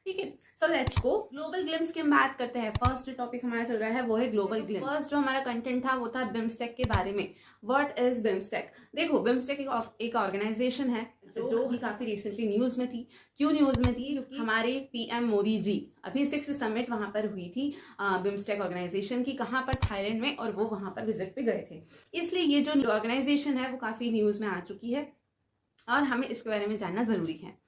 ठीक है। So let's go global glimpse की हम बात करते हैं। फर्स्ट जो टॉपिक हमारा चल रहा है वो है ग्लोबल ग्लिम्स। फर्स्ट जो हमारा कंटेंट था वो था बिम्स्टेक के बारे में। What is BIMSTEC? देखो, बिम्स्टेक एक ऑर्गेनाइजेशन है जो भी काफी रिसेंटली न्यूज में थी। क्यों न्यूज में थी? क्योंकि हमारे पीएम मोदी जी अभी 6th समिट वहां पर हुई थी बिम्स्टेक ऑर्गेनाइजेशन की। कहाँ पर? थाईलैंड में, और वो वहां पर विजिट पे गए थे। इसलिए ये जो ऑर्गेनाइजेशन है वो काफी न्यूज में आ चुकी है और हमें इसके बारे में जानना जरूरी है।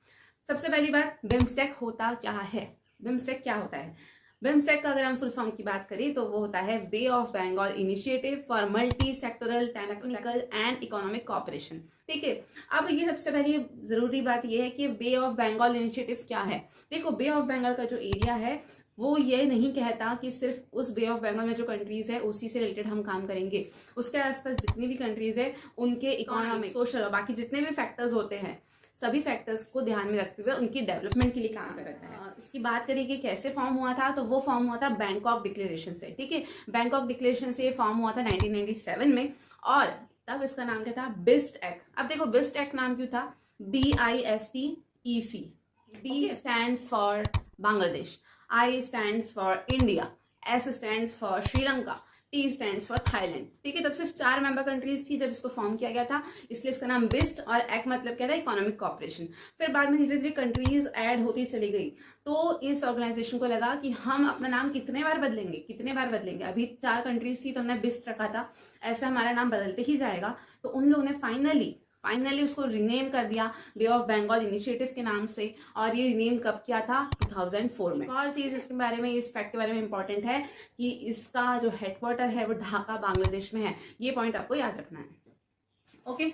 सबसे पहली बात, बिम्स्टेक होता क्या है? बिम्स्टेक क्या होता है? बिम्स्टेक का अगर हम फुल फॉर्म की बात करें तो वो होता है bay of Bengal initiative for multi sectoral technical and economic cooperation. ठीक है। अब ये सबसे पहली जरूरी बात ये है कि बे ऑफ बंगाल इनिशिएटिव क्या है। देखो, बे ऑफ बंगाल का जो एरिया है वो ये नहीं कहता कि सिर्फ उस बे ऑफ बंगाल में जो कंट्रीज है उसी से रिलेटेड हम काम करेंगे। उसके आसपास जितनी भी कंट्रीज है उनके इकोनॉमिक, सोशल और बाकी जितने भी फैक्टर्स होते हैं, सभी फैक्टर्स को ध्यान में रखते हुए उनकी डेवलपमेंट के लिए काम करता है। इसकी बात करें कि कैसे फॉर्म हुआ था, तो वो फॉर्म हुआ था बैंकॉक डिक्लेरेशन से। ठीक है। बैंकॉक डिक्लेरेशन से ये फॉर्म हुआ था 1997 में, और तब इसका नाम क्या था? बिस्ट एक्ट। अब देखो, बिस्ट एक्ट नाम क्यों था? BISTEC। B stands for Bangladesh, I stands for India, S stands for Sri Lanka, T stands for Thailand. ठीक है। तब सिर्फ 4 मेंबर कंट्रीज थी जब इसको फॉर्म किया गया था, इसलिए इसका नाम बिस्ट, और एक्ट मतलब क्या था? Economic cooperation. फिर बाद में धीरे धीरे कंट्रीज ऐड होती चली गई, तो इस ऑर्गेनाइजेशन को लगा कि हम अपना नाम कितने बार बदलेंगे। अभी 4 कंट्रीज थी तो हमने बिस्ट रखा था, ऐसा हमारा नाम बदलते ही जाएगा। तो उन लोगों ने फाइनली उसको रिनेम कर दिया बे ऑफ बंगाल इनिशिएटिव के नाम से। और ये रिनेम कब किया था? 2004 में। और चीज इसके बारे में, इस फैक्ट के बारे में इंपॉर्टेंट है कि इसका जो हेडक्वार्टर है वो ढाका बांग्लादेश में है। ये पॉइंट आपको याद रखना है। ओके।